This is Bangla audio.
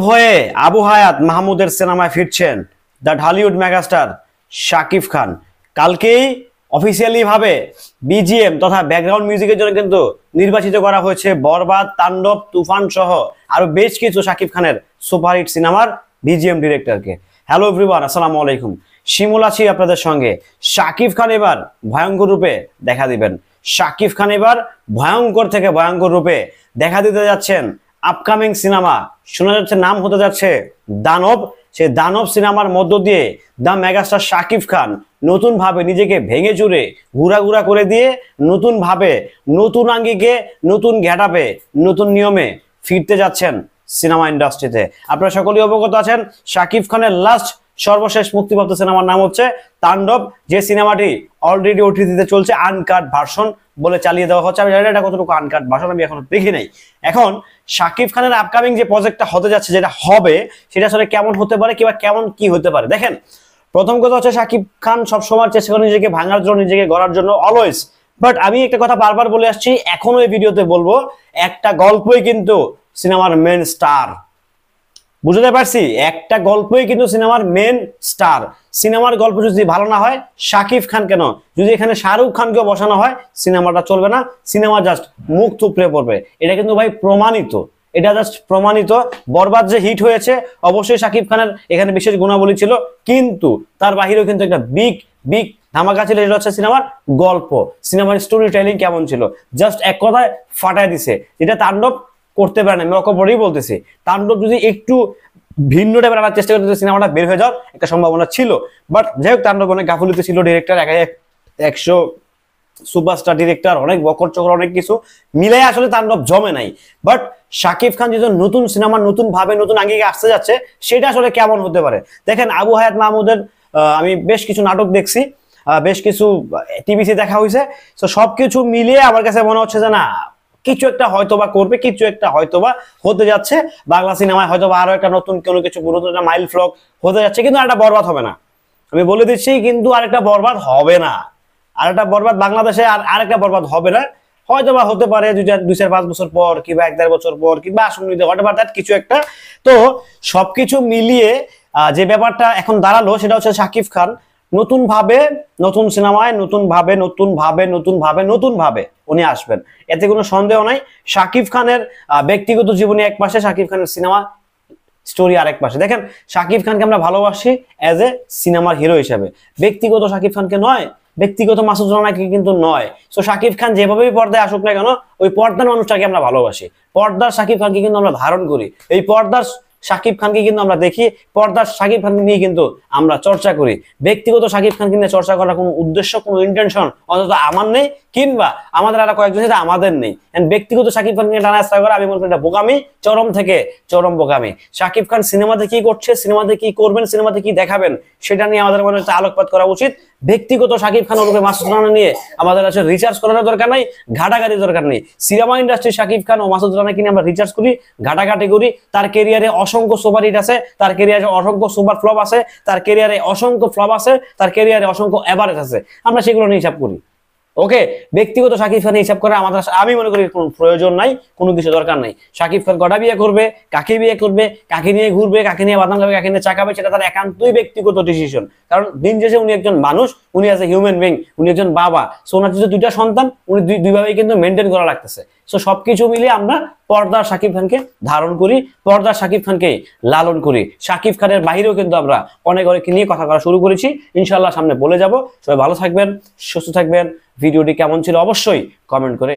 হয়ে আবু হায়াত মাহমুদের সিনেমায় ফিরছেন দ্য ঢালিউড মেগাস্টার শাকিব খান। কালকেই অফিসিয়ালি ভাবে বিজিএম তথা ব্যাকগ্রাউন্ড মিউজিকের জন্য কিন্তু নির্বাচিত করা হয়েছে বরবাদ, তাণ্ডব, তুফান সহ আরো বেশ কিছু শাকিব খানের সুপারহিট সিনেমার বিজিএম ডিরেক্টরকে। হ্যালো এভরিওয়ান, আসসালামু আলাইকুম। শিমুল আছি আপনাদের সঙ্গে। শাকিব খান এবার ভয়ঙ্কর রূপে দেখা দিবেন। শাকিব খান এবার ভয়ঙ্কর থেকে ভয়ঙ্কর রূপে দেখা দিতে যাচ্ছেন। আপকামিং সিনেমা শোনা যাচ্ছে নাম হতে যাচ্ছে দানব। সেই দানব সিনেমার মধ্য দিয়ে দ্য মেগাস্টার শাকিব খান নতুন ভাবে নিজেকে ভেঙে চুরে ঘুরা করে দিয়ে নতুন ভাবে, নতুন আঙ্গিকে, নতুন ঘেটাপে, নতুন নিয়মে ফিরতে যাচ্ছেন সিনেমা ইন্ডাস্ট্রিতে। আপনারা সকলেই অবগত আছেন শাকিব খানের লাস্ট সর্বশেষ মুক্তিপ্রাপ্ত সিনেমার নাম হচ্ছে তাণ্ডব, যে সিনেমাটি অলরেডি ওটিটিতে চলছে। আনকাট ভার্সন বলে চালিয়ে দেওয়া হচ্ছে। আমি জানি না এটা কতটুকু আনকাট ভার্সন, আমি এখনো দেখি নাই। এখন শাকিব খানের আপকামিং যে প্রজেক্টটা হতে যাচ্ছে, যেটা হবে সেটা আসলে কেমন হতে পারে কিংবা কেমন কি হতে পারে। দেখেন, প্রথম কথা হচ্ছে শাকিব খান সবসময় চেষ্টা করে নিজেকে ভাঙার জন্য, নিজেকে গড়ার জন্য অলওয়েজ। বাট আমি একটা কথা বারবার বলে আসছি, এখনো এই ভিডিওতে বলবো, একটা গল্পই কিন্তু সিনেমার মেন স্টার। বুঝতে পারছি, একটা গল্পই কিন্তু সিনেমার মেন স্টার। সিনেমার গল্প যদি ভালো না হয়, শাকিব খান কেন, যদি এখানে শাহরুখ খানকেও বসানো হয়, সিনেমাটা চলবে না। সিনেমা জাস্ট মুখ থুপড়ে পড়বে। এটা কিন্তু ভাই প্রমাণিত, এটা জাস্ট প্রমাণিত। বরবাদ যে হিট হয়েছে, অবশ্যই শাকিব খানের এখানে বিশেষ গুণাবলী ছিল, কিন্তু তার বাহিরেও কিন্তু একটা বিগ ধামাকা ছিল। এটা হচ্ছে সিনেমার গল্প, সিনেমার স্টোরি টেলিং কেমন ছিল, জাস্ট এক কথায় ফাটায় দিছে। যেটা তাণ্ডব করতে পারে না, আমি অকপরেই বলতেছি। তাণ্ডব যদি একটু ভিন্ন টাইপের আনার চেষ্টা করতে, সিনেমাটা বের হয়ে যাওয়ার একটা সম্ভাবনা ছিল। বাট যাই হোক, তাণ্ডব অনেক গাফুলিতে ছিল, ডিরেক্টর 100 সুপারস্টার ডিরেক্টর, অনেক বকর চকর, অনেক কিছু মিলে আসলে তাণ্ডব জমে নাই। বাট শাকিব খান যেহেতু নতুন সিনেমা, নতুন ভাবে, নতুন আঙ্গিকে আসতে যাচ্ছে, সেটা আসলে কেমন হতে পারে। দেখেন, আবু হায়াত মাহমুদের আমি বেশ কিছু নাটক দেখছি, বেশ কিছু টিভিসি দেখা হয়েছে। তো সবকিছু মিলিয়ে আমার কাছে মনে হচ্ছে যে না, কিছু একটা হয়তোবা করবে, কিছু একটা হয়তোবা হতে যাচ্ছে। বাংলা সিনেমায় হয়তোবা আরো একটা নতুন কোনো কিছু, নতুন একটা মাইল ফ্লক হতে যাচ্ছে। কিন্তু আরেকটা বরবাদ হবে না, আমি বলে দিচ্ছি। কিন্তু আরেকটা বরবাদ হবে না, আরেকটা বরবাদ বাংলাদেশে আরেকটা বরবাদ হবে না। হয়তোবা হতে পারে 2-4-5 বছর পর, কিংবা 1-1.5 বছর পর, কিংবা আসন্ন কিছু একটা। তো সবকিছু মিলিয়ে যে ব্যাপারটা এখন দাঁড়ালো, সেটা হচ্ছে শাকিব খান নতুন ভাবে, নতুন সিনেমায়, নতুন ভাবে উনি আসবেন, এতে কোনো সন্দেহ নাই। শাকিব খানের ব্যক্তিগত জীবনে এক পাশে, শাকিব খানের সিনেমা স্টোরি আরেক পাশে। দেখেন, শাকিব খানকে আমরা ভালোবাসি অ্যাজ এ সিনেমার হিরো হিসেবে, ব্যক্তিগত শাকিব খানকে নয়, ব্যক্তিগত মাসুদ রানাকে কিন্তু নয়। তো শাকিব খান যেভাবেই পর্দায় আসুক না কেন, ওই পর্দার মানুষটাকে আমরা ভালোবাসি। পর্দার শাকিব খানকে কিন্তু আমরা ধারণ করি, এই পর্দার শাকিব খানকে কিন্তু আমরা দেখি, পর্দার শাকিব খানকে নিয়ে কিন্তু আমরা চর্চা করি। ব্যক্তিগত শাকিব খানকে নিয়ে চর্চা করার কোনো উদ্দেশ্য, কোনো ইন্টেনশন অন্তত আমার নেই, কিংবা আমাদের আরো কয়েকজন সেটা আমাদের নেই। ব্যক্তিগত শাকিব খানকে নিয়ে টানা আসা করা, আমি মনে করি এটা বোকামি, চরম থেকে চরম বোকামি। শাকিব খান সিনেমাতে কি করছে, সিনেমাতে কি করবেন, সিনেমাতে কি দেখাবেন, সেটা নিয়ে আমাদের মনে হচ্ছে আলোকপাত করা উচিত। ব্যক্তিগত শাকিব খান ওরূপে মাসুদ রানা নিয়ে আমাদের আছে রিচার্জ করার দরকার নাই, ঘাটাঘাটি দরকার নেই। সিনেমা ইন্ডাস্ট্রি শাকিব খান ও মাসুদ রানাকে নিয়ে আমরা রিচার্জ করি, ঘাটাঘাটি করি। তার ক্যারিয়ারে অসংখ্য সুপারহিট আছে, তার ক্যারিয়ারে অসংখ্য সুপার ফ্লপ আছে, তার ক্যারিয়ারে অসংখ্য ফ্লপ আছে, তার ক্যারিয়ারে অসংখ্য এভারেজ আছে। আমরা সেগুলো নিয়ে হিসাব করি। ওকে, ব্যক্তিগত শাকিব খান হিসাব করে আমাদের, আমি মনে করি কোনো প্রয়োজন নাই, কোনো কিছু দরকার নাই। শাকিব খান কটা বিয়ে করবে, কাকে বিয়ে করবে, কাকে নিয়ে ঘুরবে, কাকে নিয়ে বাদাম খাবে, কাকে নিয়ে চা খাবে, সেটা তার একান্তই ব্যক্তিগত ডিসিশন। কারণ দিন শেষে উনি একজন মানুষ, উনি আছে হিউম্যান বিং, উনি একজন বাবা। সো ওনার যে 2টা সন্তান, উনি দুইভাবেই কিন্তু মেনটেন করা লাগতেছে। সো সবকিছু মিলিয়ে আমরা পর্দার শাকিব খানকে ধারণ করি, পর্দার শাকিব খানকে লালন করি। শাকিব খানের বাহিরেও কিন্তু আমরা অনেক নিয়ে কথা বলা শুরু করেছি, ইনশাআল্লাহ সামনে বলে যাব। সবাই ভালো থাকবেন, সুস্থ থাকবেন। ভিডিওটি কেমন ছিল অবশ্যই কমেন্ট করে